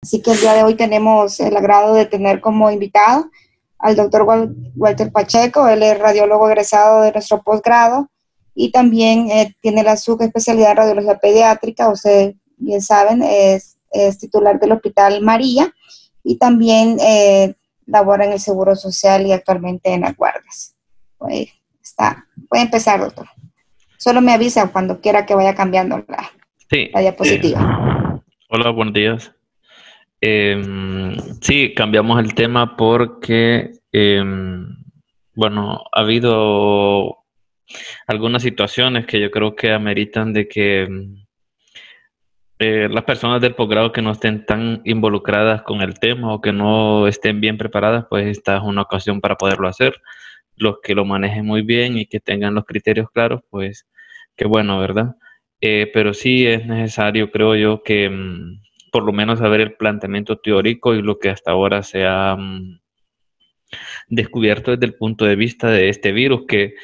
Así que el día de hoy tenemos el agrado de tener como invitado al doctor Walter Pacheco. Él es radiólogo egresado de nuestro posgrado y también tiene la subespecialidad en radiología pediátrica. Ustedes bien saben, es titular del Hospital María y también labora en el Seguro Social y actualmente en las guardias. Pues puede empezar, doctor. Solo me avisa cuando quiera que vaya cambiando la diapositiva. Hola, buenos días. Sí, cambiamos el tema porque, bueno, ha habido algunas situaciones que yo creo que ameritan de que las personas del posgrado que no estén tan involucradas con el tema o que no estén bien preparadas, pues esta es una ocasión para poderlo hacer. Los que lo manejen muy bien y que tengan los criterios claros, pues qué bueno, ¿verdad? Pero sí es necesario, creo yo, que por lo menos saber el planteamiento teórico y lo que hasta ahora se ha descubierto desde el punto de vista de este virus, que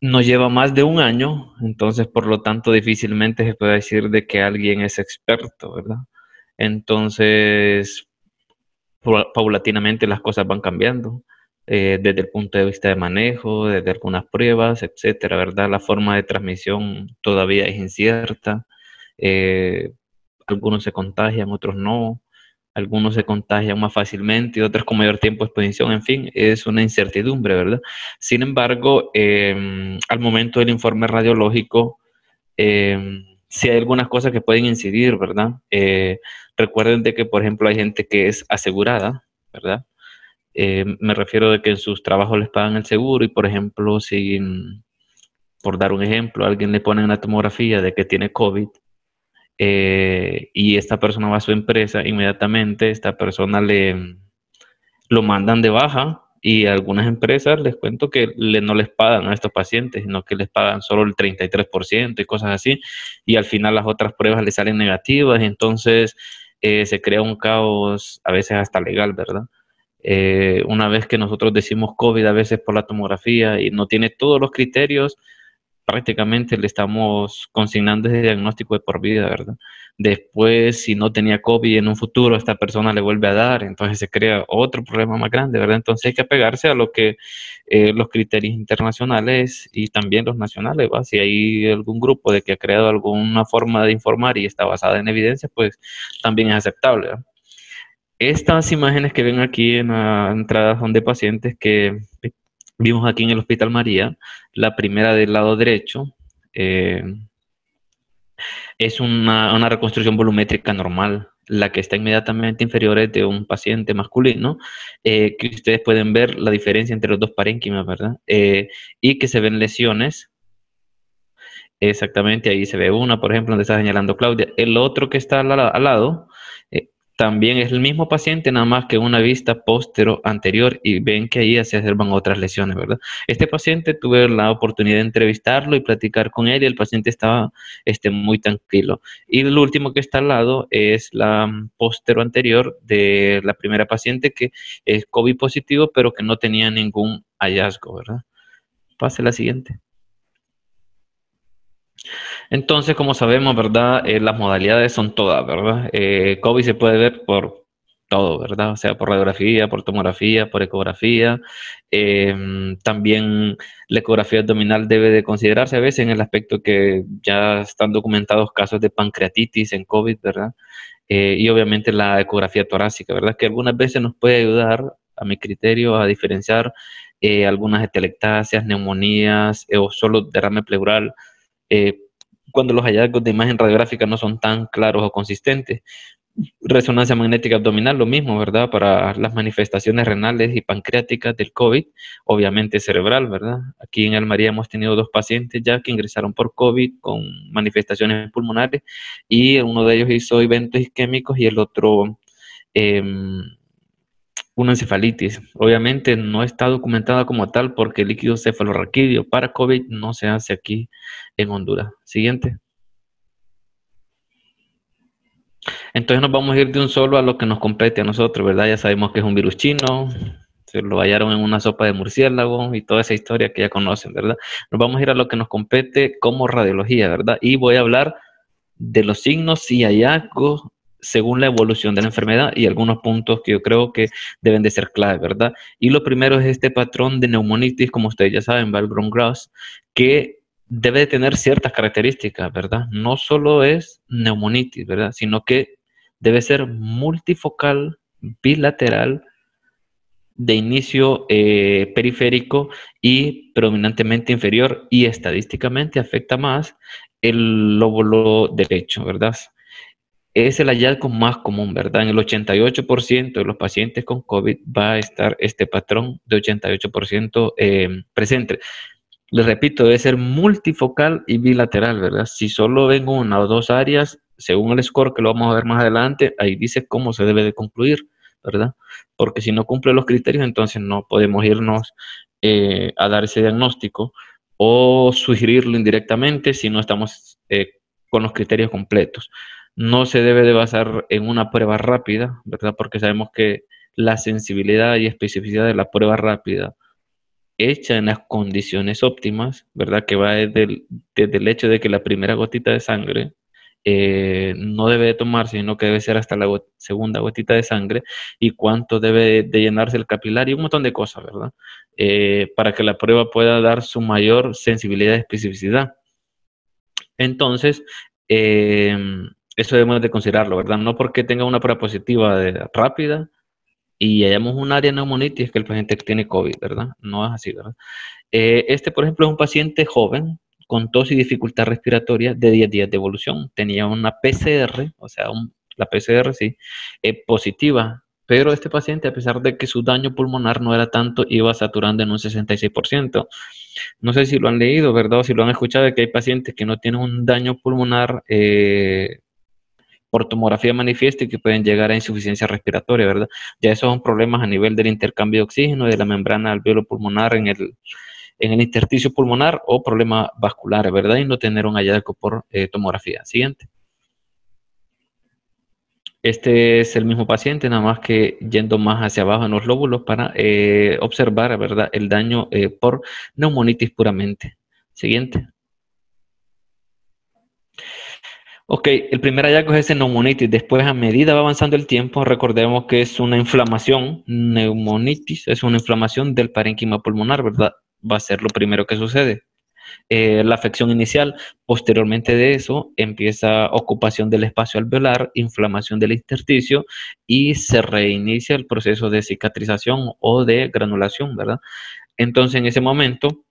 no lleva más de un año, entonces por lo tanto difícilmente se puede decir de que alguien es experto, ¿verdad? Entonces, paulatinamente las cosas van cambiando, desde el punto de vista de manejo, desde algunas pruebas, etcétera, ¿verdad? La forma de transmisión todavía es incierta, algunos se contagian, otros no, algunos se contagian más fácilmente y otros con mayor tiempo de exposición, en fin, es una incertidumbre, ¿verdad? Sin embargo, al momento del informe radiológico, sí hay algunas cosas que pueden incidir, ¿verdad? Recuerden de que, por ejemplo, hay gente que es asegurada, ¿verdad? Me refiero de que en sus trabajos les pagan el seguro y, por ejemplo, si, por dar un ejemplo, a alguien le ponen una tomografía de que tiene COVID, y esta persona va a su empresa, inmediatamente esta persona lo mandan de baja y algunas empresas les cuento que no les pagan a estos pacientes, sino que les pagan solo el 33% y cosas así, y al final las otras pruebas les salen negativas, y entonces se crea un caos a veces hasta legal, ¿verdad? Una vez que nosotros decimos COVID a veces por la tomografía y no tiene todos los criterios, prácticamente le estamos consignando ese diagnóstico de por vida, ¿verdad? Después, si no tenía COVID en un futuro, esta persona le vuelve a dar, entonces se crea otro problema más grande, ¿verdad? Entonces hay que apegarse a lo que los criterios internacionales y también los nacionales, ¿va? Si hay algún grupo de que ha creado alguna forma de informar y está basada en evidencia, pues también es aceptable, ¿verdad? Estas imágenes que ven aquí en la entrada son de pacientes que vimos aquí en el Hospital María. La primera del lado derecho eh, es una reconstrucción volumétrica normal. La que está inmediatamente inferior es de un paciente masculino, que ustedes pueden ver la diferencia entre los dos parénquimas, ¿verdad? Y que se ven lesiones. Exactamente, ahí se ve una, por ejemplo, donde está señalando Claudia. El otro que está al lado también es el mismo paciente, nada más que una vista póstero anterior, y ven que ahí se observan otras lesiones, ¿verdad? Este paciente tuve la oportunidad de entrevistarlo y platicar con él, y el paciente estaba muy tranquilo. Y el último que está al lado es la póstero anterior de la primera paciente, que es COVID positivo, pero que no tenía ningún hallazgo, ¿verdad? Pase la siguiente. Entonces, como sabemos, ¿verdad? Las modalidades son todas, ¿verdad? COVID se puede ver por todo, ¿verdad? O sea, por radiografía, por tomografía, por ecografía. También la ecografía abdominal debe de considerarse a veces en el aspecto que ya están documentados casos de pancreatitis en COVID, ¿verdad? Y obviamente la ecografía torácica, ¿verdad? Que algunas veces nos puede ayudar, a mi criterio, a diferenciar algunas atelectasias, neumonías o solo derrame pleural, eh, cuando los hallazgos de imagen radiográfica no son tan claros o consistentes. Resonancia magnética abdominal, lo mismo, ¿verdad? Para las manifestaciones renales y pancreáticas del COVID, obviamente cerebral, ¿verdad? Aquí en Almaría hemos tenido 2 pacientes ya que ingresaron por COVID con manifestaciones pulmonares, y uno de ellos hizo eventos isquémicos y el otro eh, una encefalitis. Obviamente no está documentada como tal porque el líquido cefalorraquídeo para COVID no se hace aquí en Honduras. Siguiente. Entonces nos vamos a ir de un solo a lo que nos compete a nosotros, ¿verdad? Ya sabemos que es un virus chino, se lo hallaron en una sopa de murciélago y toda esa historia que ya conocen, ¿verdad? Nos vamos a ir a lo que nos compete como radiología, ¿verdad? Y voy a hablar de los signos y hallazgos según la evolución de la enfermedad y algunos puntos que yo creo que deben de ser clave, ¿verdad? Y lo primero es este patrón de neumonitis, como ustedes ya saben, Waldeck-Grass, que debe de tener ciertas características, ¿verdad? No solo es neumonitis, ¿verdad? Sino que debe ser multifocal, bilateral, de inicio periférico y predominantemente inferior, y estadísticamente afecta más el lóbulo derecho, ¿verdad? Es el hallazgo más común, ¿verdad? En el 88% de los pacientes con COVID va a estar este patrón de 88% presente. Les repito, debe ser multifocal y bilateral, ¿verdad? Si solo ven una o dos áreas, según el score que lo vamos a ver más adelante, ahí dice cómo se debe de concluir, ¿verdad? Porque si no cumple los criterios, entonces no podemos irnos a dar ese diagnóstico o sugerirlo indirectamente si no estamos con los criterios completos. No se debe de basar en una prueba rápida, ¿verdad? Porque sabemos que la sensibilidad y especificidad de la prueba rápida hecha en las condiciones óptimas, ¿verdad? Que va desde el hecho de que la primera gotita de sangre no debe de tomarse, sino que debe ser hasta la segunda gotita de sangre, y cuánto debe de llenarse el capilar y un montón de cosas, ¿verdad? Para que la prueba pueda dar su mayor sensibilidad y especificidad. Entonces, eh, eso debemos de considerarlo, ¿verdad? No porque tenga una prueba positiva rápida y hayamos un área de neumonitis es que el paciente tiene COVID, ¿verdad? No es así, ¿verdad? Por ejemplo, es un paciente joven con tos y dificultad respiratoria de 10 días de evolución. Tenía una PCR, o sea, la PCR sí, positiva, pero este paciente, a pesar de que su daño pulmonar no era tanto, iba saturando en un 66%. No sé si lo han leído, ¿verdad? O si lo han escuchado, de que hay pacientes que no tienen un daño pulmonar por tomografía manifiesta y que pueden llegar a insuficiencia respiratoria, ¿verdad? Ya esos son problemas a nivel del intercambio de oxígeno y de la membrana alveolo pulmonar en el intersticio pulmonar, o problemas vasculares, ¿verdad? Y no tener un hallazgo por tomografía. Siguiente. Este es el mismo paciente, nada más que yendo más hacia abajo en los lóbulos para observar, ¿verdad?, el daño por neumonitis puramente. Siguiente. Ok, el primer hallazgo es ese neumonitis. Después, a medida va avanzando el tiempo, recordemos que es una inflamación. Neumonitis es una inflamación del parénquima pulmonar, ¿verdad? Va a ser lo primero que sucede. La afección inicial, posteriormente de eso, empieza ocupación del espacio alveolar, inflamación del intersticio, y se reinicia el proceso de cicatrización o de granulación, ¿verdad? Entonces, en ese momento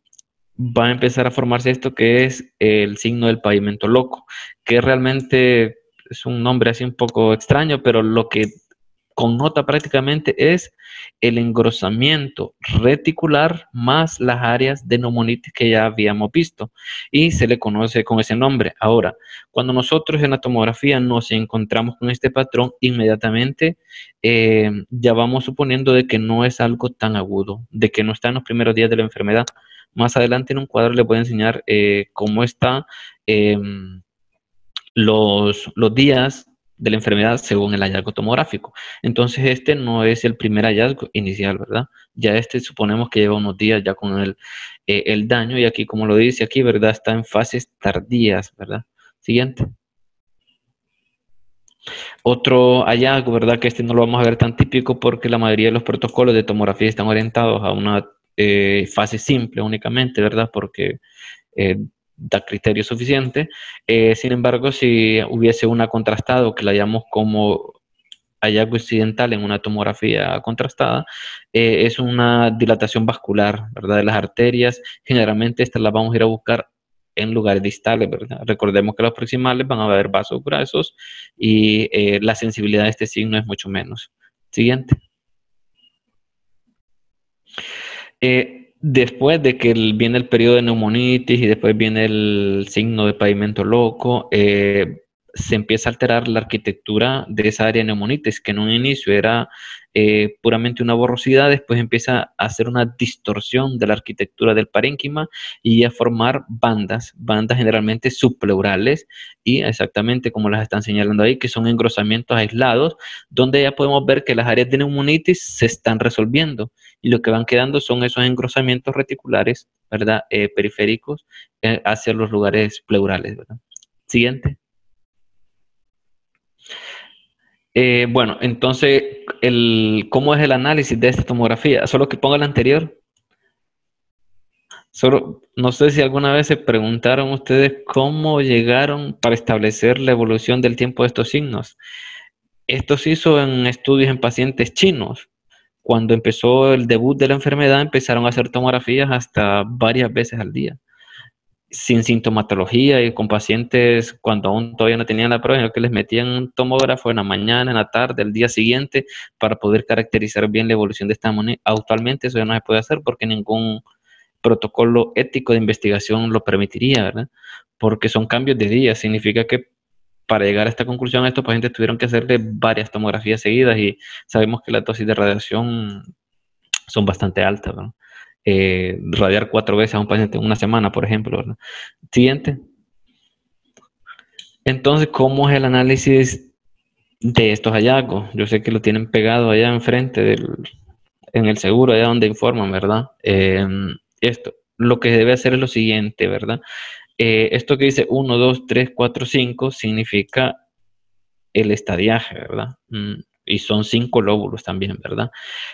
va a empezar a formarse esto que es el signo del pavimento loco, que realmente es un nombre así un poco extraño, pero lo que connota prácticamente es el engrosamiento reticular más las áreas de neumonitis que ya habíamos visto, y se le conoce con ese nombre. Ahora, cuando nosotros en la tomografía nos encontramos con este patrón, inmediatamente ya vamos suponiendo de que no es algo tan agudo, de que no está en los primeros días de la enfermedad. Más adelante en un cuadro les voy a enseñar cómo está los días de la enfermedad según el hallazgo tomográfico. Entonces, este no es el primer hallazgo inicial, ¿verdad? Ya suponemos que lleva unos días ya con el daño, y aquí, como lo dice aquí, ¿verdad?, está en fases tardías, ¿verdad? Siguiente. Otro hallazgo, ¿verdad?, que no lo vamos a ver tan típico porque la mayoría de los protocolos de tomografía están orientados a una fase simple únicamente, ¿verdad? Porque da criterio suficiente. Sin embargo, si hubiese una contrastada, que la llamamos como hallazgo incidental en una tomografía contrastada, es una dilatación vascular, ¿verdad?, de las arterias. Generalmente estas las vamos a ir a buscar en lugares distales, ¿verdad? Recordemos que los proximales van a haber vasos gruesos y la sensibilidad de este signo es mucho menos. Siguiente. Después de que viene el periodo de neumonitis y después viene el signo de pavimento loco, se empieza a alterar la arquitectura de esa área de neumonitis, que en un inicio era puramente una borrosidad. Después empieza a hacer una distorsión de la arquitectura del parénquima y a formar bandas generalmente subpleurales, y exactamente como las están señalando ahí, que son engrosamientos aislados, donde ya podemos ver que las áreas de neumonitis se están resolviendo, y lo que van quedando son esos engrosamientos reticulares, ¿verdad?, periféricos hacia los lugares pleurales, ¿verdad? Siguiente. Bueno, entonces, ¿cómo es el análisis de esta tomografía? Solo que ponga la anterior. Solo, no sé si alguna vez se preguntaron ustedes cómo llegaron para establecer la evolución del tiempo de estos signos. Esto se hizo en estudios en pacientes chinos. Cuando empezó el debut de la enfermedad, empezaron a hacer tomografías hasta varias veces al día, sin sintomatología y con pacientes cuando aún todavía no tenían la prueba, sino que les metían un tomógrafo en la mañana, en la tarde, el día siguiente, para poder caracterizar bien la evolución de esta moneda. Actualmente eso ya no se puede hacer porque ningún protocolo ético de investigación lo permitiría, ¿verdad? Porque son cambios de día, significa que para llegar a esta conclusión estos pacientes tuvieron que hacerle varias tomografías seguidas y sabemos que las dosis de radiación son bastante altas, ¿verdad? Radiar 4 veces a un paciente en una semana, por ejemplo, ¿verdad? Siguiente. Entonces, ¿cómo es el análisis de estos hallazgos? Yo sé que lo tienen pegado allá enfrente en el seguro, allá donde informan, ¿verdad? Lo que debe hacer es lo siguiente, ¿verdad? Esto que dice 1, 2, 3, 4, 5 significa el estadiaje, ¿verdad? Y son 5 lóbulos también, ¿verdad?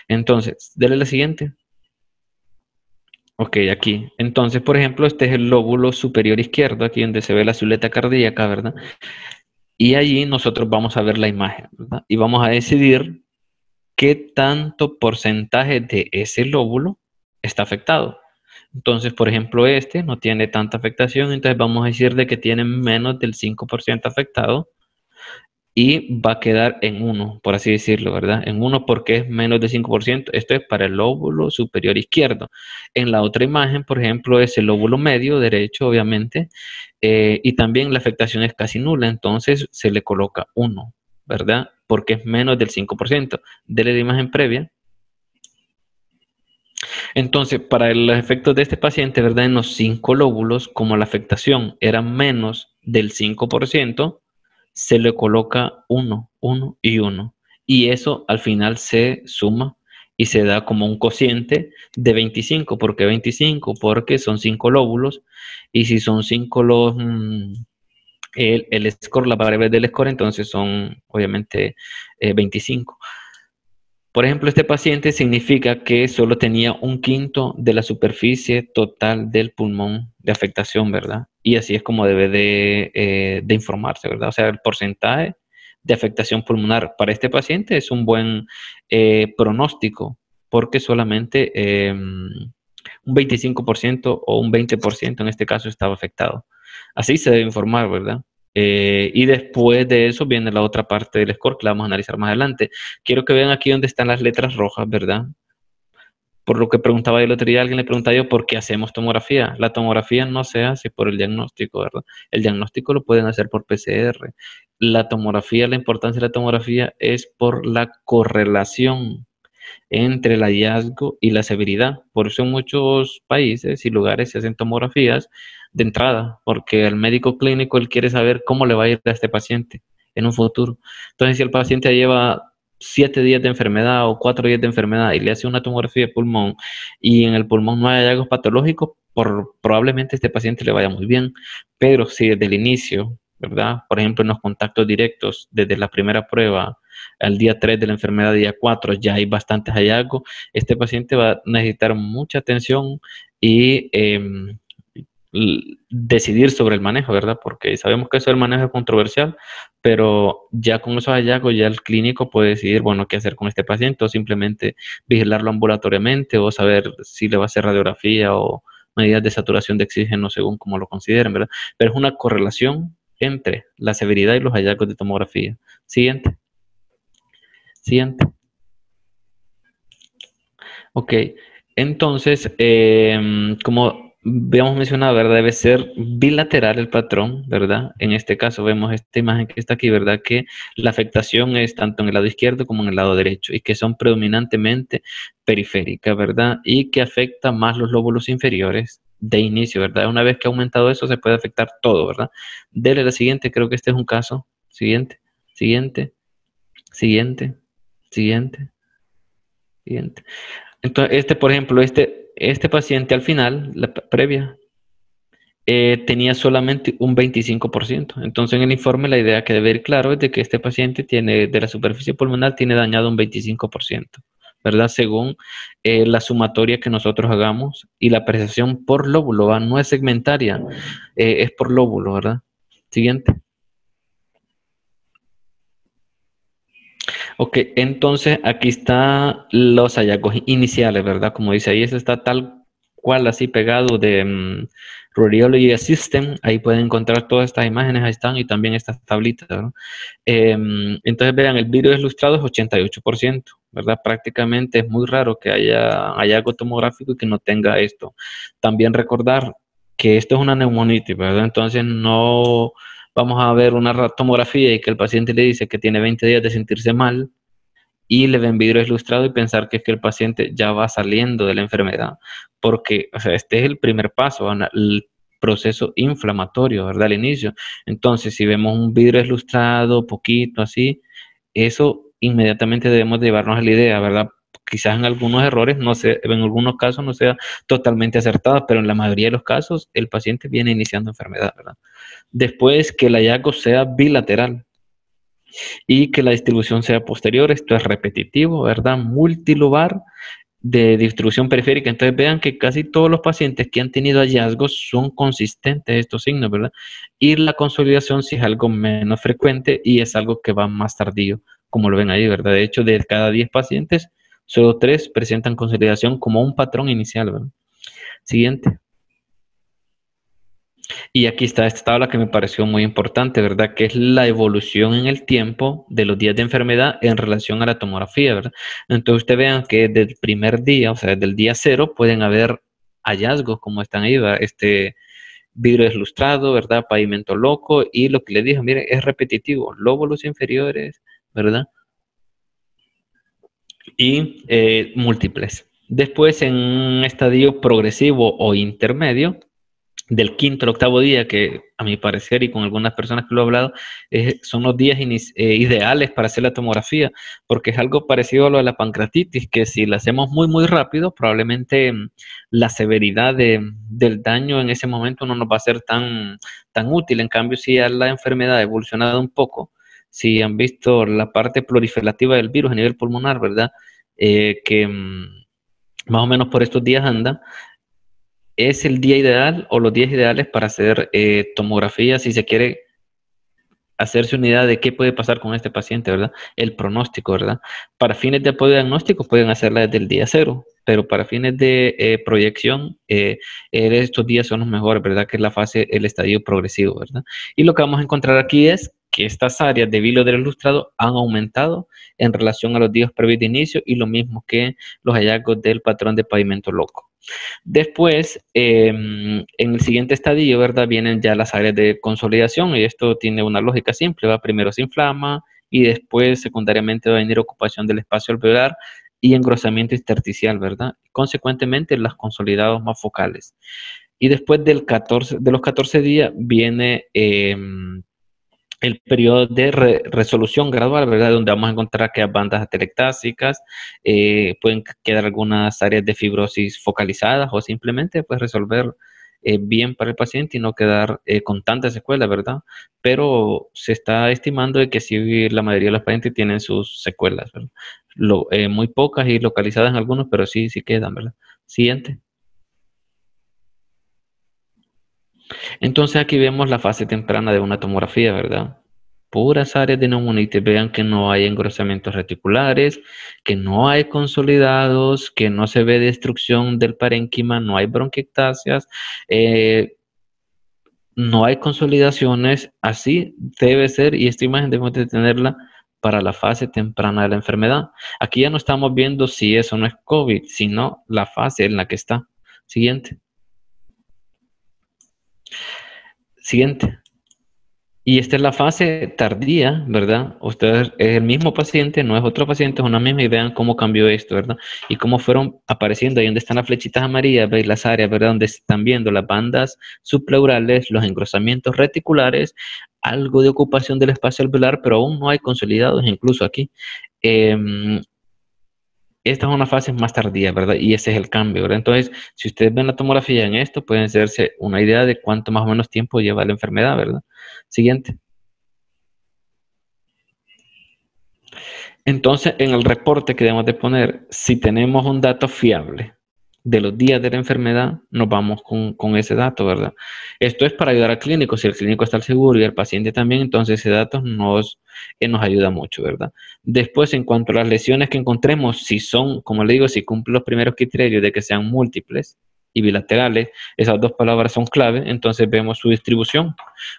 Entonces, dele la siguiente. Ok, aquí. Entonces, por ejemplo, este es el lóbulo superior izquierdo, aquí donde se ve la silueta cardíaca, ¿verdad? Y allí nosotros vamos a ver la imagen, ¿verdad? Y vamos a decidir qué tanto porcentaje de ese lóbulo está afectado. Entonces, por ejemplo, este no tiene tanta afectación, entonces vamos a decir de que tiene menos del 5% afectado y va a quedar en 1, por así decirlo, ¿verdad? En 1 porque es menos del 5%. Esto es para el lóbulo superior izquierdo. En la otra imagen, por ejemplo, es el lóbulo medio derecho, obviamente, y también la afectación es casi nula, entonces se le coloca 1, ¿verdad? Porque es menos del 5%. Dele la imagen previa. Entonces, para los efectos de este paciente, ¿verdad? En los 5 lóbulos, como la afectación era menos del 5%, se le coloca 1, 1 y 1. Y eso al final se suma y se da como un cociente de 25. ¿Por qué 25? Porque son 5 lóbulos. Y si son 5 el score, la variable del score, entonces son obviamente 25. Por ejemplo, este paciente significa que solo tenía 1/5 de la superficie total del pulmón de afectación, ¿verdad? Y así es como debe de informarse, ¿verdad? O sea, el porcentaje de afectación pulmonar para este paciente es un buen pronóstico, porque solamente un 25% o un 20% en este caso estaba afectado. Así se debe informar, ¿verdad? Y después de eso viene la otra parte del score que la vamos a analizar más adelante. Quiero que vean aquí donde están las letras rojas, ¿verdad? Por lo que preguntaba el otro día, alguien le preguntaba yo, ¿por qué hacemos tomografía? La tomografía no se hace por el diagnóstico, ¿verdad? El diagnóstico lo pueden hacer por PCR. La tomografía, la importancia de la tomografía es por la correlación entre el hallazgo y la severidad. Por eso en muchos países y lugares se hacen tomografías de entrada, porque el médico clínico él quiere saber cómo le va a ir a este paciente en un futuro. Entonces, si el paciente lleva 7 días de enfermedad o 4 días de enfermedad y le hace una tomografía de pulmón y en el pulmón no hay hallazgos patológicos, probablemente este paciente le vaya muy bien. Pero si desde el inicio, ¿verdad? Por ejemplo, en los contactos directos, desde la primera prueba al día 3 de la enfermedad, día 4, ya hay bastantes hallazgos, este paciente va a necesitar mucha atención y decidir sobre el manejo, ¿verdad? Porque sabemos que eso del manejo es controversial, pero ya con esos hallazgos ya el clínico puede decidir, bueno, qué hacer con este paciente o simplemente vigilarlo ambulatoriamente o saber si le va a hacer radiografía o medidas de saturación de oxígeno según como lo consideren, ¿verdad? Pero es una correlación entre la severidad y los hallazgos de tomografía. Siguiente. Siguiente. Ok, entonces, como habíamos mencionado, ¿verdad? Debe ser bilateral el patrón, ¿verdad? En este caso vemos esta imagen que está aquí, ¿verdad? Que la afectación es tanto en el lado izquierdo como en el lado derecho y que son predominantemente periféricas, ¿verdad? Y que afecta más los lóbulos inferiores de inicio, ¿verdad? Una vez que ha aumentado eso, se puede afectar todo, ¿verdad? Dele la siguiente, creo que este es un caso. Siguiente, siguiente, siguiente, siguiente, siguiente. Entonces, por ejemplo, este paciente al final, la previa, tenía solamente un 25%. Entonces, en el informe la idea que debe ir claro es de que este paciente tiene, de la superficie pulmonar, tiene dañado un 25%, ¿verdad? Según la sumatoria que nosotros hagamos y la apreciación por lóbulo, ¿va? No es segmentaria, es por lóbulo, ¿verdad? Siguiente. Ok, entonces aquí están los hallazgos iniciales, ¿verdad? Como dice ahí, eso está tal cual así pegado de Radiology Assistant. Ahí pueden encontrar todas estas imágenes, ahí están, y también estas tablitas, ¿verdad? Entonces vean, el vídeo ilustrado es 88%, ¿verdad? Prácticamente es muy raro que haya hallazgo tomográfico y que no tenga esto. También recordar que esto es una neumonitis, ¿verdad? Entonces no vamos a ver una tomografía y que el paciente le dice que tiene 20 días de sentirse mal y le ven vidrio ilustrado y pensar que es que el paciente ya va saliendo de la enfermedad, porque, o sea, este es el primer paso, el proceso inflamatorio, ¿verdad? Al inicio. Entonces, si vemos un vidrio ilustrado, poquito así, eso inmediatamente debemos llevarnos a la idea, ¿verdad? Quizás en algunos errores, no sé, en algunos casos no sea totalmente acertada, pero en la mayoría de los casos el paciente viene iniciando enfermedad, ¿verdad? Después que el hallazgo sea bilateral y que la distribución sea posterior, esto es repetitivo, ¿verdad? Multilobar de distribución periférica. Entonces vean que casi todos los pacientes que han tenido hallazgos son consistentes estos signos, ¿verdad? Y la consolidación sí es algo menos frecuente y es algo que va más tardío, como lo ven ahí, ¿verdad? De hecho, de cada 10 pacientes, solo 3 presentan consolidación como un patrón inicial, ¿verdad? Siguiente. Y aquí está esta tabla que me pareció muy importante, ¿verdad? Que es la evolución en el tiempo de los días de enfermedad en relación a la tomografía, ¿verdad? Entonces ustedes vean que desde el primer día, o sea, desde el día cero, pueden haber hallazgos como están ahí, ¿verdad? Este vidrio deslustrado, ¿verdad? Pavimento loco y lo que les dije, mire, es repetitivo, lóbulos inferiores, ¿verdad? Y múltiples. Después, en un estadio progresivo o intermedio, del quinto al octavo día, que a mi parecer y con algunas personas que lo he hablado, son los días ideales para hacer la tomografía, porque es algo parecido a lo de la pancreatitis, que si la hacemos muy, muy rápido, probablemente la severidad del daño en ese momento no nos va a ser tan útil. En cambio, si ya la enfermedad ha evolucionado un poco, si han visto la parte proliferativa del virus a nivel pulmonar, ¿verdad? Que más o menos por estos días anda, es el día ideal o los días ideales para hacer tomografía si se quiere hacerse una idea de qué puede pasar con este paciente, ¿verdad? El pronóstico, ¿verdad? Para fines de apoyo diagnóstico pueden hacerla desde el día cero, pero para fines de proyección, estos días son los mejores, ¿verdad? Que es la fase, el estadio progresivo, ¿verdad? Y lo que vamos a encontrar aquí es que estas áreas de vídeo del ilustrado han aumentado en relación a los días previos de inicio y lo mismo que los hallazgos del patrón de pavimento loco. Después, en el siguiente estadio, ¿verdad? Vienen ya las áreas de consolidación y esto tiene una lógica simple, ¿va? Primero se inflama y después secundariamente va a venir ocupación del espacio alveolar y engrosamiento intersticial, ¿verdad? Consecuentemente, las consolidados más focales. Y después de los 14 días viene el periodo de resolución gradual, ¿verdad? Donde vamos a encontrar que hay bandas atelectásicas, pueden quedar algunas áreas de fibrosis focalizadas o simplemente pues resolver bien para el paciente y no quedar con tanta secuela, ¿verdad? Pero se está estimando de que sí la mayoría de los pacientes tienen sus secuelas, ¿verdad? Muy pocas y localizadas en algunos, pero sí quedan, ¿verdad? Siguiente. Entonces aquí vemos la fase temprana de una tomografía, ¿verdad? Puras áreas de neumonitis, vean que no hay engrosamientos reticulares, que no hay consolidados, que no se ve destrucción del parénquima, no hay bronquiectasias, no hay consolidaciones, así debe ser y esta imagen debemos de tenerla para la fase temprana de la enfermedad. Aquí ya no estamos viendo si eso no es COVID, sino la fase en la que está. Siguiente. Siguiente. Y esta es la fase tardía, ¿verdad? Usted es el mismo paciente, no es otro paciente, es una misma y vean cómo cambió esto, ¿verdad? Y cómo fueron apareciendo ahí donde están las flechitas amarillas, veis las áreas, ¿verdad? Donde están viendo las bandas subpleurales, los engrosamientos reticulares, algo de ocupación del espacio alveolar, pero aún no hay consolidados, incluso aquí. esta es una fase más tardía, ¿verdad? Y ese es el cambio, ¿verdad? Entonces, si ustedes ven la tomografía en esto, pueden hacerse una idea de cuánto más o menos tiempo lleva la enfermedad, ¿verdad? Siguiente. Entonces, en el reporte que debemos de poner, si tenemos un dato fiable de los días de la enfermedad, nos vamos con ese dato, ¿verdad? Esto es para ayudar al clínico. Si el clínico está al seguro y el paciente también, entonces ese dato nos ayuda mucho, ¿verdad? Después, en cuanto a las lesiones que encontremos, si son, como le digo, si cumplen los primeros criterios de que sean múltiples y bilaterales, esas dos palabras son clave, entonces vemos su distribución,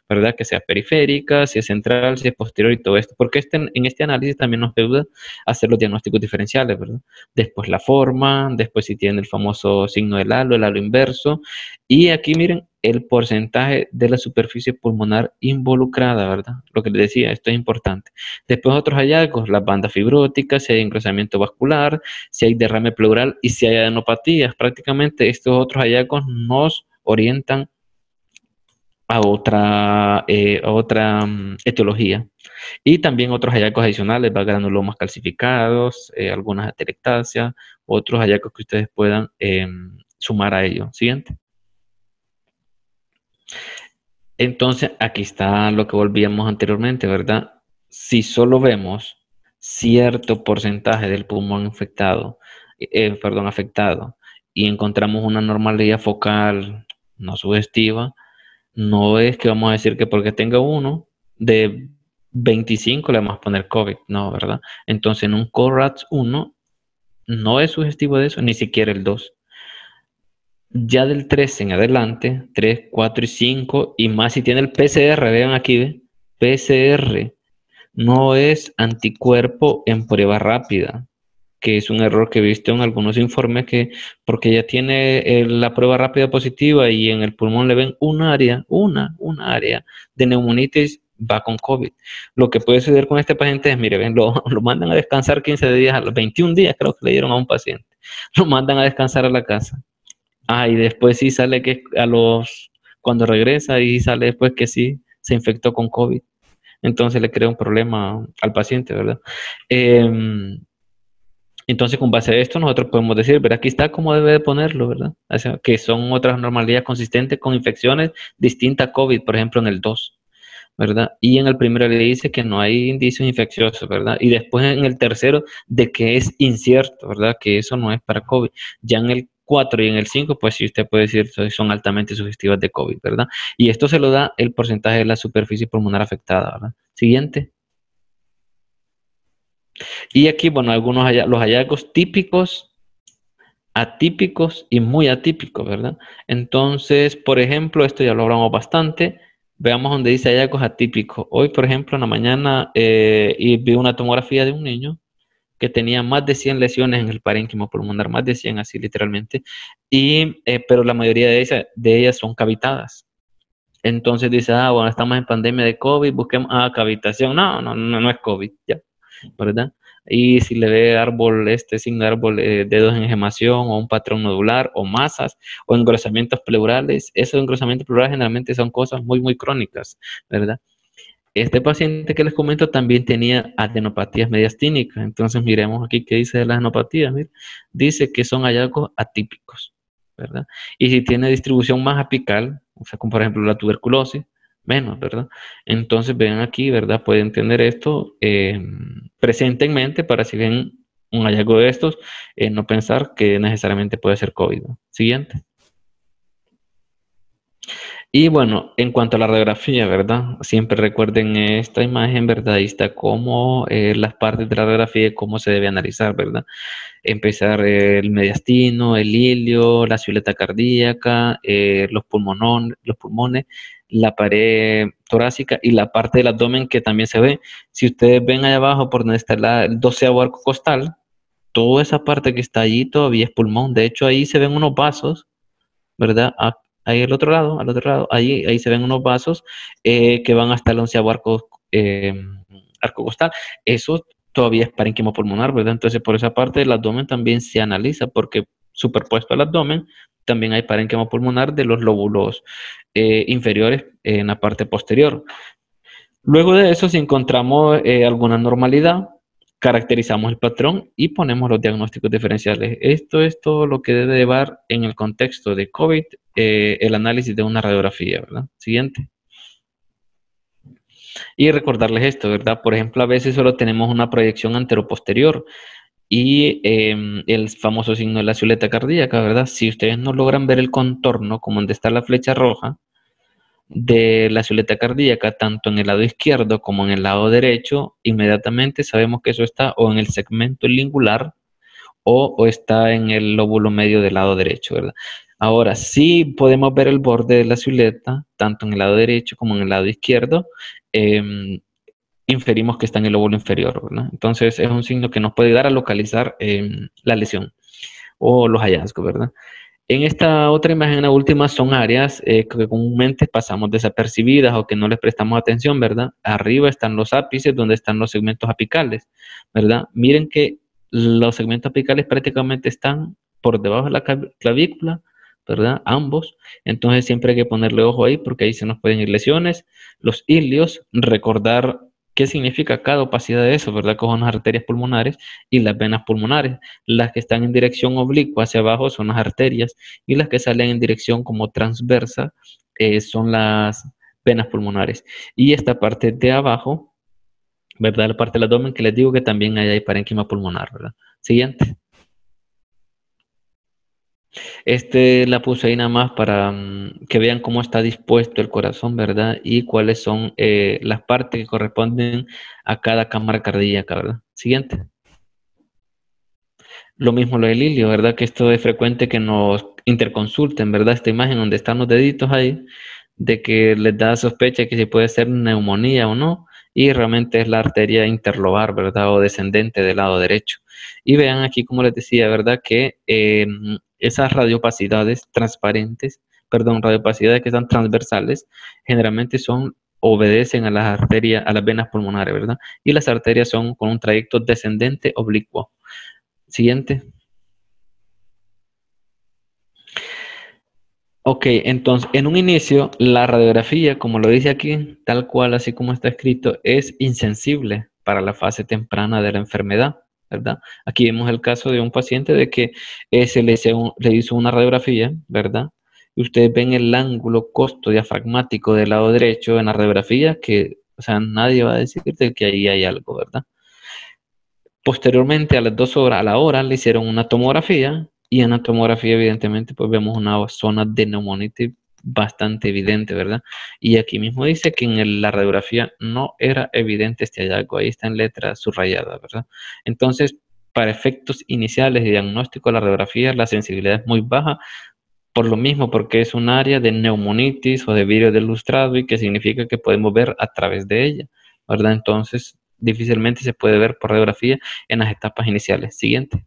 ¿verdad? Que sea periférica, si es central, si es posterior y todo esto, porque en este análisis también nos ayuda a hacer los diagnósticos diferenciales, ¿verdad? Después la forma, después si tiene el famoso signo del halo, el halo inverso, y aquí miren el porcentaje de la superficie pulmonar involucrada, ¿verdad? Lo que les decía, esto es importante. Después otros hallazgos, las bandas fibróticas, si hay engrosamiento vascular, si hay derrame pleural y si hay adenopatías. Prácticamente estos otros hallazgos nos orientan a otra etiología. Y también otros hallazgos adicionales, granulomas calcificados, algunas atelectasias, otros hallazgos que ustedes puedan sumar a ello. Siguiente. Entonces, aquí está lo que volvíamos anteriormente, ¿verdad? Si solo vemos cierto porcentaje del pulmón afectado, y encontramos una normalidad focal no sugestiva, no es que vamos a decir que porque tenga uno de 25 le vamos a poner COVID, no, ¿verdad? Entonces, en un CORATS 1 no es sugestivo de eso, ni siquiera el 2. Ya del 3 en adelante, 3, 4 y 5, y más si tiene el PCR, vean aquí, ¿ve? PCR no es anticuerpo en prueba rápida, que es un error que he visto en algunos informes, que porque ya tiene la prueba rápida positiva y en el pulmón le ven un área de neumonitis, va con COVID. Lo que puede suceder con este paciente es, mire, ven, lo mandan a descansar 15 días, a los 21 días creo que le dieron a un paciente, lo mandan a descansar a la casa. Y después sí sale que cuando regresa y sale después que sí se infectó con COVID. Entonces le crea un problema al paciente, ¿verdad? Entonces, con base a esto, nosotros podemos decir, ¿verdad? Aquí está cómo debe de ponerlo, ¿verdad? O sea, que son otras normalidades consistentes con infecciones distintas a COVID, por ejemplo, en el 2, ¿verdad? Y en el primero le dice que no hay indicios infecciosos, ¿verdad? Y después en el tercero de que es incierto, ¿verdad? Que eso no es para COVID. Ya en el 4 y en el 5, pues sí, usted puede decir que son altamente sugestivas de COVID, ¿verdad? Y esto se lo da el porcentaje de la superficie pulmonar afectada, ¿verdad? Siguiente. Y aquí, bueno, los hallazgos típicos, atípicos y muy atípicos, ¿verdad? Entonces, por ejemplo, esto ya lo hablamos bastante. Veamos donde dice hallazgos atípicos. Hoy, por ejemplo, en la mañana y vi una tomografía de un niño que tenía más de 100 lesiones en el parénquima pulmonar, más de 100 así literalmente, pero la mayoría de ellas son cavitadas. Entonces dice, bueno, estamos en pandemia de COVID, busquemos, cavitación. No es COVID, ya, ¿verdad? Y si le ve signo de árbol, dedos en engemación o un patrón nodular o masas o engrosamientos pleurales, esos engrosamientos pleurales generalmente son cosas muy, muy crónicas, ¿verdad? Este paciente que les comento también tenía adenopatías mediastínicas. Entonces miremos aquí qué dice de las adenopatías. Mira, dice que son hallazgos atípicos, ¿verdad? Y si tiene distribución más apical, o sea, como por ejemplo la tuberculosis, menos, ¿verdad? Entonces vean aquí, ¿verdad? Pueden tener esto presente en mente para si ven un hallazgo de estos, no pensar que necesariamente puede ser COVID, ¿no? Siguiente. Y bueno, en cuanto a la radiografía, ¿verdad? Siempre recuerden esta imagen, ¿verdad? Ahí está cómo las partes de la radiografía, cómo se debe analizar, ¿verdad? Empezar el mediastino, el ilio, la silueta cardíaca, los pulmones, la pared torácica y la parte del abdomen que también se ve. Si ustedes ven ahí abajo por donde está el 12º arco costal, toda esa parte que está allí todavía es pulmón. De hecho, ahí se ven unos vasos, ¿verdad? Ahí al otro lado, ahí se ven unos vasos que van hasta el 11º arco costal. Eso todavía es parénquima pulmonar, ¿verdad? Entonces, por esa parte del abdomen también se analiza, porque superpuesto al abdomen también hay parénquima pulmonar de los lóbulos inferiores en la parte posterior. Luego de eso, si encontramos alguna normalidad, caracterizamos el patrón y ponemos los diagnósticos diferenciales. Esto es todo lo que debe llevar en el contexto de COVID el análisis de una radiografía, ¿verdad? Siguiente. Y recordarles esto, ¿verdad? Por ejemplo, a veces solo tenemos una proyección anteroposterior y el famoso signo de la silueta cardíaca, ¿verdad? Si ustedes no logran ver el contorno, como donde está la flecha roja, de la silueta cardíaca, tanto en el lado izquierdo como en el lado derecho, inmediatamente sabemos que eso está o en el segmento lingular o está en el lóbulo medio del lado derecho, ¿verdad? Ahora, sí podemos ver el borde de la silueta, tanto en el lado derecho como en el lado izquierdo, inferimos que está en el lóbulo inferior, ¿verdad? Entonces, es un signo que nos puede ayudar a localizar la lesión o los hallazgos, ¿verdad? En esta otra imagen, la última, son áreas que comúnmente pasamos desapercibidas o que no les prestamos atención, ¿verdad? Arriba están los ápices, donde están los segmentos apicales, ¿verdad? Miren que los segmentos apicales prácticamente están por debajo de la clavícula, ¿verdad? Ambos. Entonces siempre hay que ponerle ojo ahí porque ahí se nos pueden ir lesiones. Los ilios, recordar qué significa cada opacidad de eso, ¿verdad? Que son las arterias pulmonares y las venas pulmonares. Las que están en dirección oblicua hacia abajo son las arterias y las que salen en dirección como transversa son las venas pulmonares. Y esta parte de abajo, ¿verdad? La parte del abdomen que les digo que también hay parénquima pulmonar, ¿verdad? Siguiente. La puse ahí nada más para que vean cómo está dispuesto el corazón, ¿verdad? Y cuáles son las partes que corresponden a cada cámara cardíaca, ¿verdad? Siguiente. Lo mismo lo del ilio, ¿verdad? Que esto es frecuente que nos interconsulten, ¿verdad? Esta imagen donde están los deditos ahí, de que les da sospecha que si puede ser neumonía o no, y realmente es la arteria interlobar, ¿verdad? O descendente del lado derecho. Y vean aquí, como les decía, ¿verdad? Que esas radiopacidades transparentes, perdón, radiopacidades que están transversales, generalmente obedecen a las arterias, a las venas pulmonares, ¿verdad? Y las arterias son con un trayecto descendente oblicuo. Siguiente. Ok, entonces, en un inicio, la radiografía, como lo dice aquí, tal cual, así como está escrito, es insensible para la fase temprana de la enfermedad, ¿verdad? Aquí vemos el caso de un paciente de que le hizo una radiografía, ¿verdad? Y ustedes ven el ángulo costo diafragmático del lado derecho en la radiografía, que, o sea, nadie va a decirte que ahí hay algo, ¿verdad? Posteriormente, a las 2 horas, a la hora, le hicieron una tomografía y en la tomografía, evidentemente, pues vemos una zona de neumonitis bastante evidente, ¿verdad? Y aquí mismo dice que en la radiografía no era evidente este hallazgo, ahí está en letra subrayada, ¿verdad? Entonces, para efectos iniciales de diagnóstico de la radiografía, la sensibilidad es muy baja, por lo mismo, porque es un área de neumonitis o de vidrio de lustrado y que significa que podemos ver a través de ella, ¿verdad? Entonces, difícilmente se puede ver por radiografía en las etapas iniciales. Siguiente.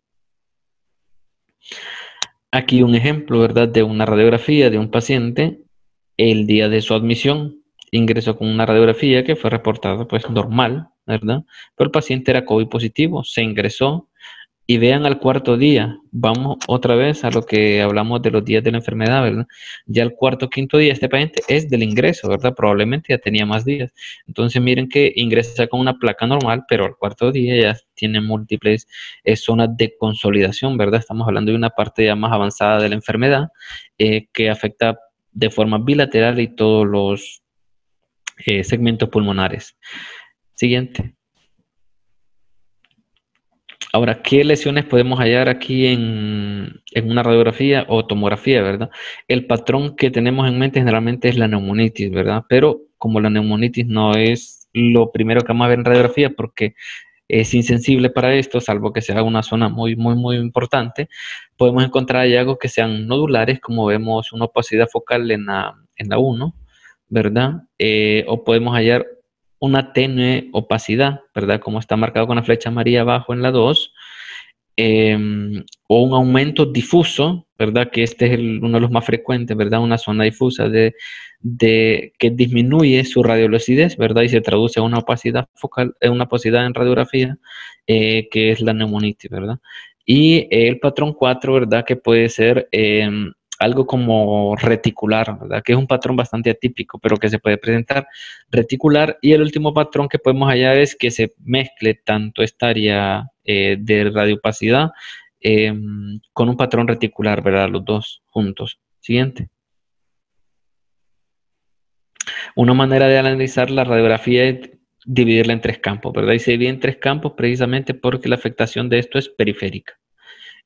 Aquí un ejemplo, ¿verdad? De una radiografía de un paciente el día de su admisión. Ingresó con una radiografía que fue reportada pues normal, ¿verdad? Pero el paciente era COVID positivo, se ingresó. Y vean al cuarto día, vamos otra vez a lo que hablamos de los días de la enfermedad, ¿verdad? Ya el cuarto o quinto día, este paciente es del ingreso, ¿verdad? Probablemente ya tenía más días. Entonces miren que ingresa con una placa normal, pero al cuarto día ya tiene múltiples zonas de consolidación, ¿verdad? Estamos hablando de una parte ya más avanzada de la enfermedad que afecta de forma bilateral y todos los segmentos pulmonares. Siguiente. Ahora, ¿qué lesiones podemos hallar aquí en una radiografía o tomografía, verdad? El patrón que tenemos en mente generalmente es la neumonitis, ¿verdad? Pero como la neumonitis no es lo primero que vamos a ver en radiografía porque es insensible para esto, salvo que sea una zona muy, muy, muy importante, podemos encontrar hallazgos que sean nodulares, como vemos una opacidad focal en la 1, ¿verdad? O podemos hallar una tenue opacidad, ¿verdad? Como está marcado con la flecha amarilla abajo en la 2, o un aumento difuso, ¿verdad? Que este es uno de los más frecuentes, ¿verdad? Una zona difusa que disminuye su radiolucidez, ¿verdad? Y se traduce a una opacidad focal, una opacidad en radiografía, que es la neumonitis, ¿verdad? Y el patrón 4, ¿verdad? Que puede ser algo como reticular, ¿verdad? Que es un patrón bastante atípico, pero que se puede presentar reticular. Y el último patrón que podemos hallar es que se mezcle tanto esta área de radiopacidad con un patrón reticular, ¿verdad? Los dos juntos. Siguiente. Una manera de analizar la radiografía es dividirla en tres campos, ¿verdad? Y se divide en tres campos precisamente porque la afectación de esto es periférica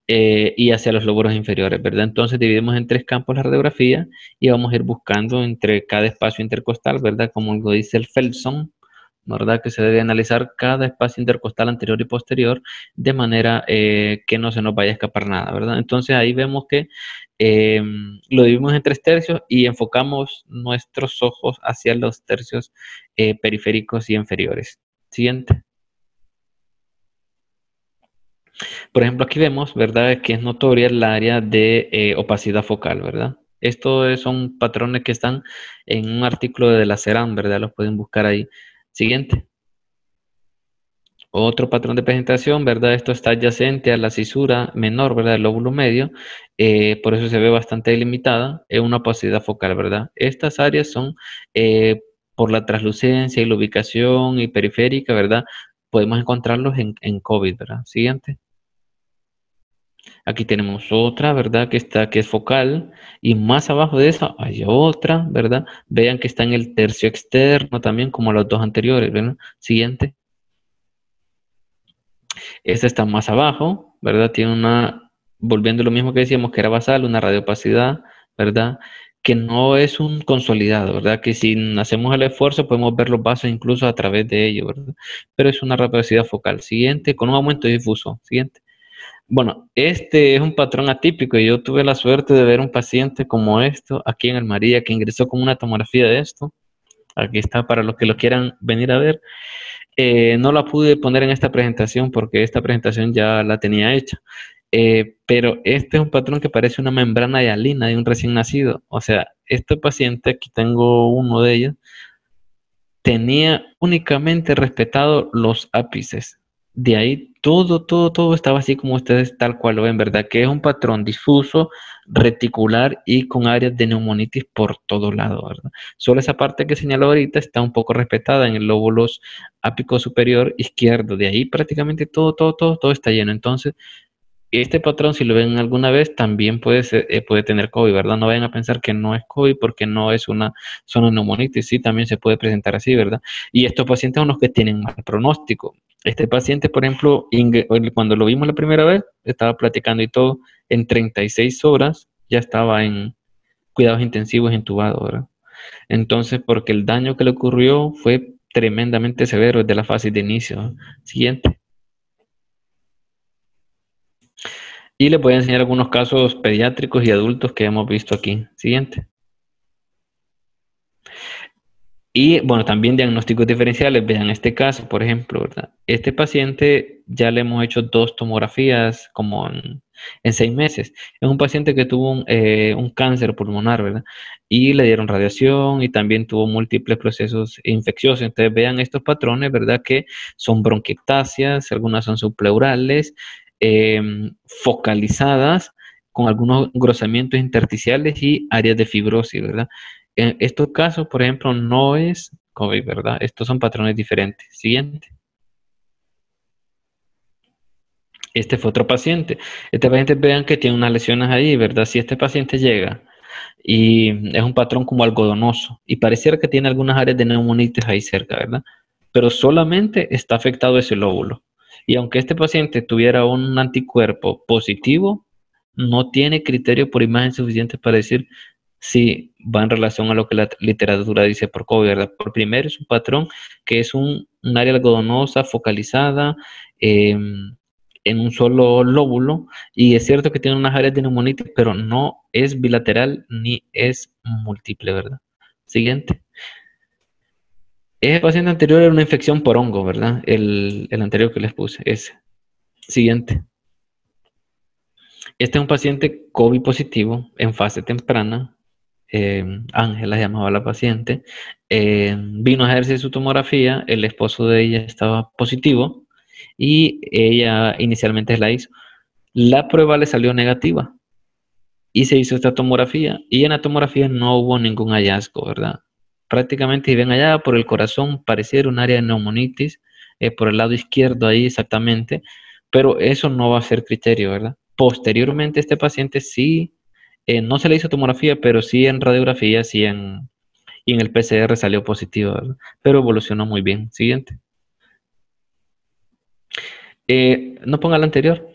y hacia los lóbulos inferiores, ¿verdad? Entonces dividimos en tres campos la radiografía y vamos a ir buscando entre cada espacio intercostal, ¿verdad? Como lo dice el Felson, ¿verdad? Que se debe analizar cada espacio intercostal anterior y posterior de manera que no se nos vaya a escapar nada, ¿verdad? Entonces ahí vemos que lo dividimos en tres tercios y enfocamos nuestros ojos hacia los tercios periféricos y inferiores. Siguiente. Por ejemplo, aquí vemos, ¿verdad? Que es notoria el área de opacidad focal, ¿verdad? Estos son patrones que están en un artículo de la CERAM, ¿verdad? Los pueden buscar ahí. Siguiente. Otro patrón de presentación, ¿verdad? Esto está adyacente a la cisura menor, ¿verdad? Del lóbulo medio, por eso se ve bastante delimitada, es una opacidad focal, ¿verdad? Estas áreas son, por la translucencia y la ubicación y periférica, ¿verdad? Podemos encontrarlos en COVID, ¿verdad? Siguiente. Aquí tenemos otra, ¿verdad? Que es focal, y más abajo de esa hay otra, ¿verdad? Vean que está en el tercio externo también, como los dos anteriores, ¿verdad? Siguiente. Esta está más abajo, ¿verdad? Tiene volviendo a lo mismo que decíamos que era basal, una radiopacidad, ¿verdad? Que no es un consolidado, ¿verdad? Que si hacemos el esfuerzo podemos ver los vasos incluso a través de ello, ¿verdad? Pero es una radiopacidad focal. Siguiente, con un aumento difuso. Siguiente. Bueno, este es un patrón atípico y yo tuve la suerte de ver un paciente como esto aquí en el María que ingresó con una tomografía de esto. Aquí está para los que lo quieran venir a ver. No la pude poner en esta presentación porque esta presentación ya la tenía hecha. Pero este es un patrón que parece una membrana hialina de un recién nacido. O sea, este paciente, aquí tengo uno de ellos, tenía únicamente respetado los ápices. De ahí todo estaba así como ustedes tal cual lo ven, ¿verdad? Que es un patrón difuso, reticular y con áreas de neumonitis por todo lado, ¿verdad? Solo esa parte que señalo ahorita está un poco respetada en el lóbulo ápico superior izquierdo. De ahí prácticamente todo está lleno. Entonces, este patrón, si lo ven alguna vez, también puede tener COVID, ¿verdad? No vayan a pensar que no es COVID porque no es una zona de neumonitis, sí, también se puede presentar así, ¿verdad? Y estos pacientes son los que tienen mal pronóstico. Este paciente, por ejemplo, cuando lo vimos la primera vez, estaba platicando y todo, en 36 horas ya estaba en cuidados intensivos intubado, ¿verdad? Entonces, porque el daño que le ocurrió fue tremendamente severo desde la fase de inicio. Siguiente. Y les voy a enseñar algunos casos pediátricos y adultos que hemos visto aquí. Siguiente. Y bueno, también diagnósticos diferenciales. Vean este caso, por ejemplo, ¿verdad? Este paciente ya le hemos hecho 2 tomografías como en 6 meses. Es un paciente que tuvo un cáncer pulmonar, ¿verdad? Y le dieron radiación y también tuvo múltiples procesos infecciosos. Entonces vean estos patrones, ¿verdad? Que son bronquiectasias, algunas son subpleurales, focalizadas con algunos engrosamientos intersticiales y áreas de fibrosis, ¿verdad? En estos casos, por ejemplo, no es COVID, ¿verdad? Estos son patrones diferentes. Siguiente. Este fue otro paciente. Este paciente, vean que tiene unas lesiones ahí, ¿verdad? Si este paciente llega y es un patrón como algodonoso y pareciera que tiene algunas áreas de neumonitis ahí cerca, ¿verdad? Pero solamente está afectado ese lóbulo. Y aunque este paciente tuviera un anticuerpo positivo, no tiene criterio por imagen suficiente para decir si va en relación a lo que la literatura dice por COVID, ¿verdad? Por primero es un patrón que es un área algodonosa focalizada en un solo lóbulo y es cierto que tiene unas áreas de neumonitis, pero no es bilateral ni es múltiple, ¿verdad? Siguiente. Ese paciente anterior era una infección por hongo, ¿verdad? El anterior que les puse, ese. Siguiente. Este es un paciente COVID positivo en fase temprana. Ángela llamaba a la paciente. Vino a hacerse su tomografía. El esposo de ella estaba positivo y ella inicialmente la hizo. La prueba le salió negativa. y se hizo esta tomografía y en la tomografía no hubo ningún hallazgo, ¿verdad? Prácticamente si ven allá por el corazón pareciera un área de neumonitis, por el lado izquierdo ahí exactamente, pero eso no va a ser criterio, ¿verdad? Posteriormente este paciente sí, no se le hizo tomografía, pero sí en radiografía, y en el PCR salió positivo, ¿verdad? Pero evolucionó muy bien. Siguiente. No ponga la anterior.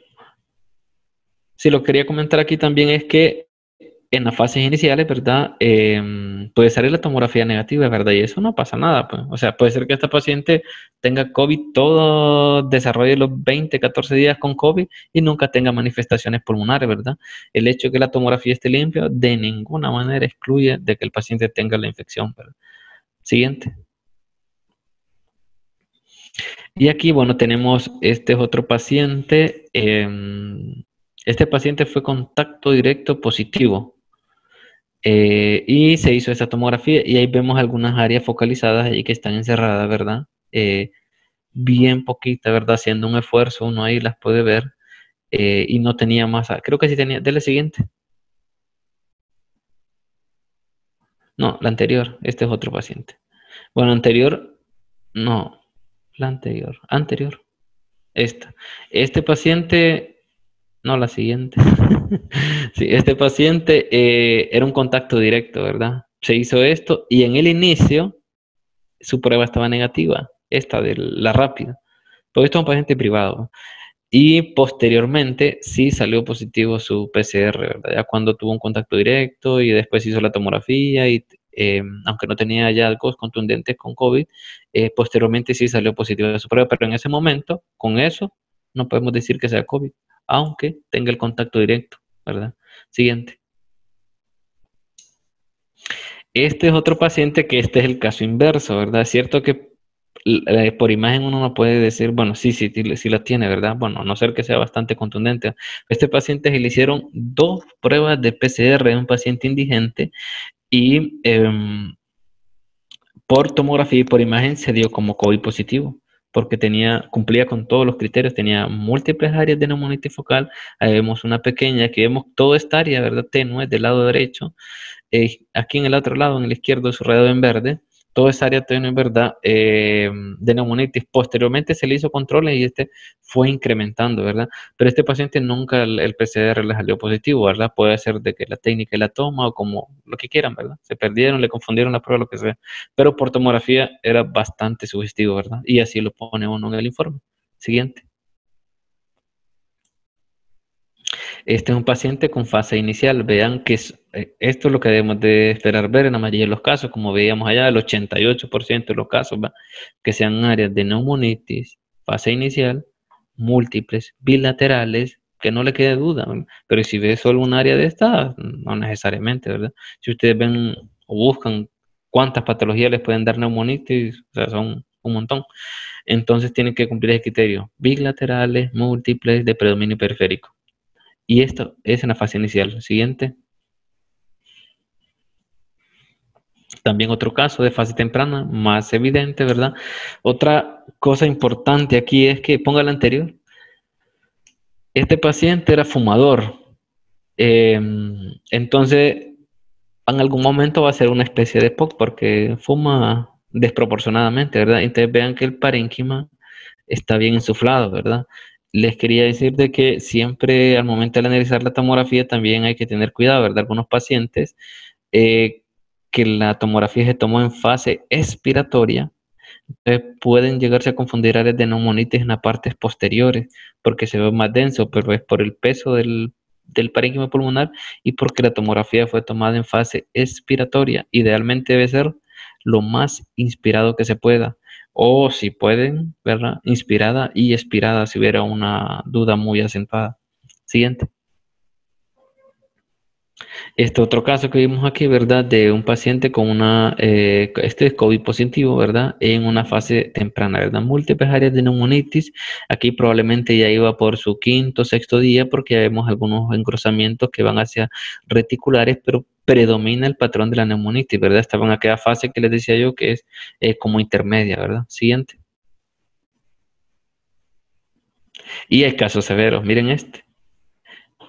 Sí, lo que quería comentar aquí también es que en las fases iniciales, ¿verdad? Puede salir la tomografía negativa, ¿verdad? Y eso no pasa nada, pues. O sea, puede ser que esta paciente tenga COVID, todo desarrolle los 20, 14 días con COVID y nunca tenga manifestaciones pulmonares, ¿verdad? El hecho de que la tomografía esté limpia de ninguna manera excluye de que el paciente tenga la infección, ¿verdad? Siguiente. Y aquí, bueno, tenemos este es otro paciente. Este paciente fue contacto directo positivo. Y se hizo esta tomografía y ahí vemos algunas áreas focalizadas ahí que están encerradas, ¿verdad? Bien poquita, ¿verdad? Haciendo un esfuerzo, uno ahí las puede ver, y no tenía masa. Creo que sí tenía. Dele siguiente. No, la anterior. Este es otro paciente. Bueno, anterior. No, la anterior. Anterior. Esta. Este paciente. No, la siguiente. Sí, este paciente era un contacto directo, ¿verdad? Se hizo esto y en el inicio su prueba estaba negativa, esta de la rápida, porque esto es un paciente privado. Y posteriormente sí salió positivo su PCR, ¿verdad? Ya cuando tuvo un contacto directo y después hizo la tomografía y aunque no tenía hallazgos contundentes con COVID, posteriormente sí salió positivo su prueba, pero en ese momento, con eso, no podemos decir que sea COVID, aunque tenga el contacto directo, ¿verdad? Siguiente. Este es otro paciente que este es el caso inverso, ¿verdad? Es cierto que por imagen uno no puede decir, bueno, sí, sí, sí la tiene, ¿verdad? Bueno, a no ser que sea bastante contundente. Este paciente se le hicieron 2 pruebas de PCR en un paciente indigente y por tomografía y por imagen se dio como COVID positivo, porque cumplía con todos los criterios, tenía múltiples áreas de neumonitis focal. Ahí vemos una pequeña, aquí vemos toda esta área, ¿verdad? Tenue del lado derecho. Aquí en el otro lado, en el izquierdo, subrayado en verde, toda esa área tenue en verdad de neumonitis. Posteriormente se le hizo controles y este fue incrementando, ¿verdad? Pero este paciente nunca el PCR le salió positivo, ¿verdad? Puede ser de que la técnica y la toma o como lo que quieran, ¿verdad? Se perdieron, le confundieron la prueba, lo que sea. Pero por tomografía era bastante sugestivo, ¿verdad? Y así lo pone uno en el informe. Siguiente. Este es un paciente con fase inicial. Vean que esto es lo que debemos de esperar ver en la mayoría de los casos, como veíamos allá, el 88% de los casos, ¿va? Que sean áreas de neumonitis, fase inicial, múltiples, bilaterales, que no le quede duda, ¿verdad? Pero si ve solo un área de esta, no necesariamente, ¿verdad? Si ustedes ven o buscan cuántas patologías les pueden dar neumonitis, o sea, son un montón. Entonces tienen que cumplir ese criterio, bilaterales, múltiples, de predominio periférico. Y esto es en la fase inicial. Siguiente. También otro caso de fase temprana, más evidente, ¿verdad? Otra cosa importante aquí es que ponga la anterior. Este paciente era fumador. Entonces, en algún momento va a ser una especie de POC porque fuma desproporcionadamente, ¿verdad? Entonces vean que el parénquima está bien insuflado, ¿verdad? Les quería decir de que siempre al momento de analizar la tomografía también hay que tener cuidado, ¿verdad? Algunos pacientes eh, que la tomografía se tomó en fase expiratoria, pueden llegarse a confundir áreas de neumonitis en las partes posteriores porque se ve más denso, pero es por el peso del parénquima pulmonar y porque la tomografía fue tomada en fase expiratoria. Idealmente debe ser lo más inspirado que se pueda. O si pueden, ¿verdad? Inspirada y expirada si hubiera una duda muy acentuada. Siguiente. Este otro caso que vimos aquí, ¿verdad? De un paciente con este es COVID positivo, ¿verdad? En una fase temprana, ¿verdad? Múltiples áreas de neumonitis. Aquí probablemente ya iba por su quinto, sexto día porque ya vemos algunos engrosamientos que van hacia reticulares, pero predomina el patrón de la neumonitis, ¿verdad? Estaban en aquella fase que les decía yo que es como intermedia, ¿verdad? Siguiente. Y hay casos severos. Miren este.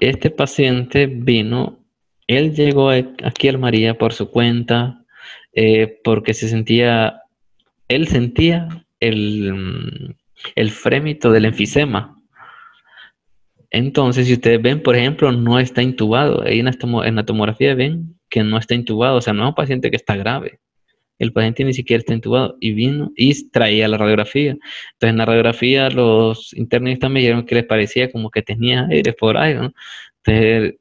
Este paciente vino Él llegó aquí al María por su cuenta, porque él sentía el frémito del enfisema. Entonces, si ustedes ven, por ejemplo, no está intubado. Ahí en la tomografía ven que no está intubado, o sea, no es un paciente que está grave. El paciente ni siquiera está intubado y vino y traía la radiografía. Entonces, en la radiografía, los internistas me dijeron que les parecía como que tenía aire por ahí, ¿no? Entonces,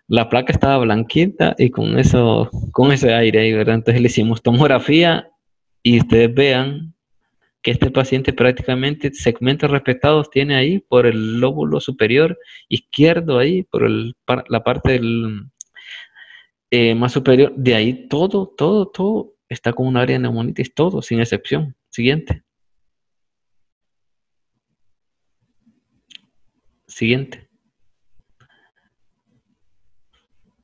la placa estaba blanquita y con ese aire ahí, ¿verdad? Entonces, le hicimos tomografía y ustedes vean que este paciente prácticamente segmentos respetados tiene ahí por el lóbulo superior izquierdo, ahí, la parte más superior. De ahí todo está con un área de neumonitis, todo, sin excepción. Siguiente. Siguiente.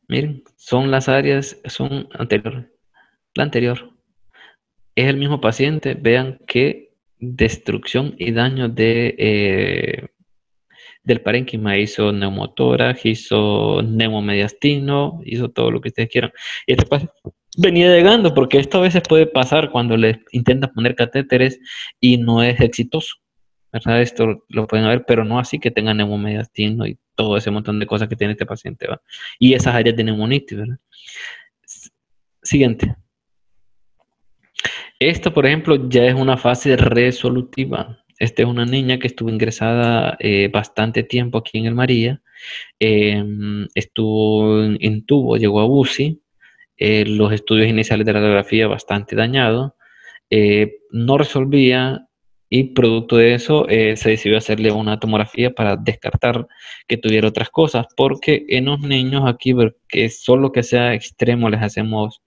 Miren, son las áreas, son anterior. La anterior. Es el mismo paciente. Vean qué destrucción y daño del parénquima. Hizo neumotórax, hizo neumomediastino, hizo todo lo que ustedes quieran. Y este paciente venía llegando, porque esto a veces puede pasar cuando les intentan poner catéteres y no es exitoso, ¿verdad? Esto lo pueden ver, pero no así que tengan neumomediastino y todo ese montón de cosas que tiene este paciente, ¿va? Y esas áreas de neumonitis, ¿verdad? Siguiente. Esto, por ejemplo, ya es una fase resolutiva. Esta es una niña que estuvo ingresada bastante tiempo aquí en el María. Estuvo en tubo, llegó a UCI. Los estudios iniciales de la radiografía bastante dañados. No resolvía y producto de eso se decidió hacerle una tomografía para descartar que tuviera otras cosas, porque en los niños aquí, que solo que sea extremo les hacemos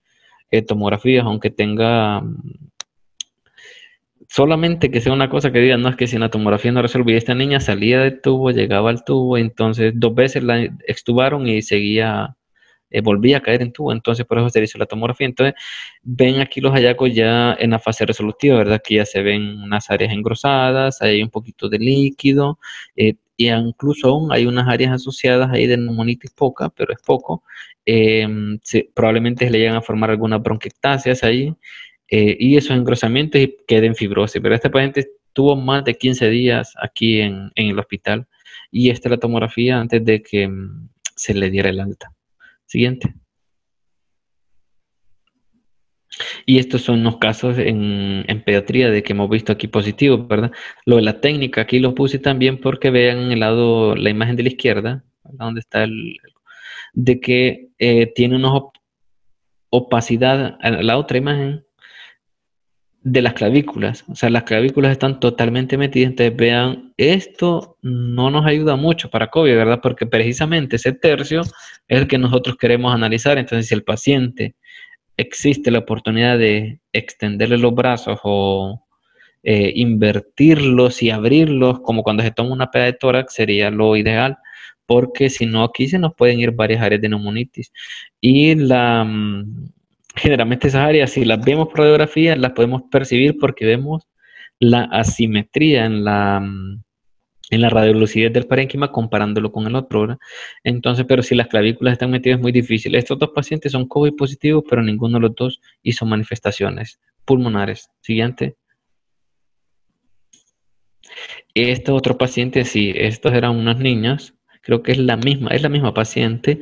tomografías, aunque tenga solamente que sea una cosa que diga, no, es que si en la tomografía no resolvía, esta niña salía del tubo, llegaba al tubo, entonces 2 veces la extubaron y seguía, volvía a caer en tubo, entonces por eso se hizo la tomografía. Entonces ven aquí los hallazgos ya en la fase resolutiva, ¿verdad? Aquí ya se ven unas áreas engrosadas, hay un poquito de líquido, y incluso aún hay unas áreas asociadas ahí de neumonitis poca, pero es poco. Probablemente se le llegan a formar algunas bronquiectasias ahí, y esos engrosamientos y queden fibrosis. Pero este paciente tuvo más de 15 días aquí en el hospital y esta es la tomografía antes de que se le diera el alta. Siguiente. Y estos son los casos en pediatría de que hemos visto aquí positivos, ¿verdad? Lo de la técnica, aquí lo puse también porque vean en el lado, la imagen de la izquierda, ¿verdad? Donde está de que tiene una opacidad, la otra imagen, de las clavículas. O sea, las clavículas están totalmente metidas. Entonces, vean, esto no nos ayuda mucho para COVID, ¿verdad? Porque precisamente ese tercio es el que nosotros queremos analizar. Entonces, si el paciente existe la oportunidad de extenderle los brazos o invertirlos y abrirlos, como cuando se toma una peda de tórax, sería lo ideal. Porque si no, aquí se nos pueden ir varias áreas de neumonitis. Y generalmente esas áreas, si las vemos por radiografía, las podemos percibir porque vemos la asimetría en la radiolucidez del parénquima comparándolo con el otro, ¿verdad? Entonces, pero si las clavículas están metidas es muy difícil. Estos dos pacientes son COVID positivos, pero ninguno de los dos hizo manifestaciones pulmonares. Siguiente. Este otro paciente, sí, estos eran unas niñas, creo que es la misma paciente,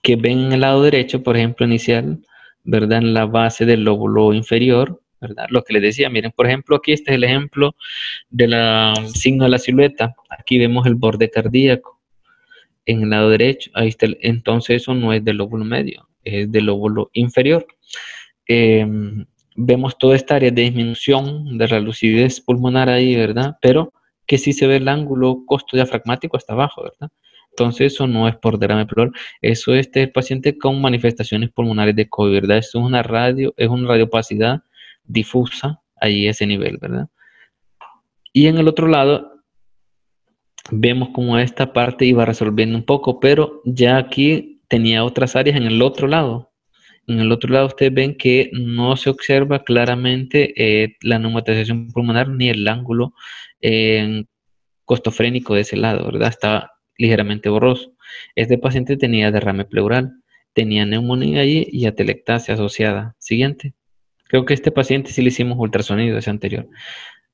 que ven en el lado derecho, por ejemplo, inicial, ¿verdad? En la base del lóbulo inferior, ¿verdad? Lo que les decía, miren, por ejemplo, aquí este es el ejemplo del signo de la silueta. Aquí vemos el borde cardíaco en el lado derecho. Ahí está, entonces eso no es del lóbulo medio, es del lóbulo inferior. Vemos toda esta área de disminución de la lucidez pulmonar ahí, ¿verdad? Pero que sí se ve el ángulo costo diafragmático hasta abajo, ¿verdad? Entonces eso no es por derrame pleural, eso es el paciente con manifestaciones pulmonares de COVID, ¿verdad? Eso es una radiopacidad difusa ahí a ese nivel, ¿verdad? Y en el otro lado vemos como esta parte iba resolviendo un poco, pero ya aquí tenía otras áreas en el otro lado. En el otro lado ustedes ven que no se observa claramente la neumatización pulmonar ni el ángulo costofrénico de ese lado, ¿verdad? ligeramente borroso. Este paciente tenía derrame pleural, tenía neumonía ahí y atelectasia asociada. Siguiente. Creo que este paciente sí le hicimos ultrasonido, ese anterior.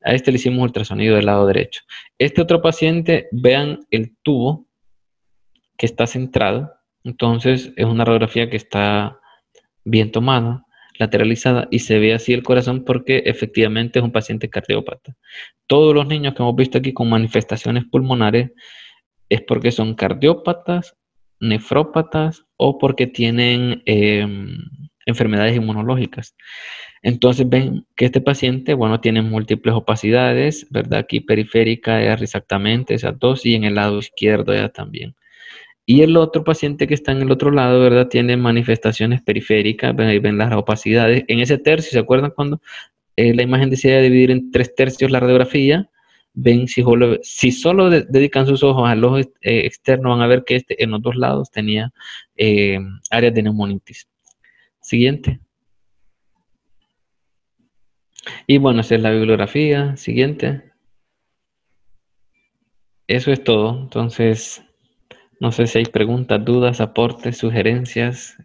A este le hicimos ultrasonido del lado derecho. Este otro paciente, vean el tubo que está centrado. Entonces es una radiografía que está bien tomada, lateralizada, y se ve así el corazón porque efectivamente es un paciente cardiópata. Todos los niños que hemos visto aquí con manifestaciones pulmonares es porque son cardiópatas, nefrópatas o porque tienen enfermedades inmunológicas. Entonces ven que este paciente, bueno, tiene múltiples opacidades, ¿verdad? Aquí periférica, exactamente, esas dos, y en el lado izquierdo ya también. Y el otro paciente que está en el otro lado, ¿verdad? Tiene manifestaciones periféricas, ven, ahí ven las opacidades. En ese tercio, ¿se acuerdan cuando la imagen decía dividir en 3 tercios la radiografía? Ven, si solo dedican sus ojos al ojo externo, van a ver que este en los dos lados tenía áreas de neumonitis. Siguiente. Y bueno, esa es la bibliografía. Siguiente. Eso es todo. Entonces, no sé si hay preguntas, dudas, aportes, sugerencias.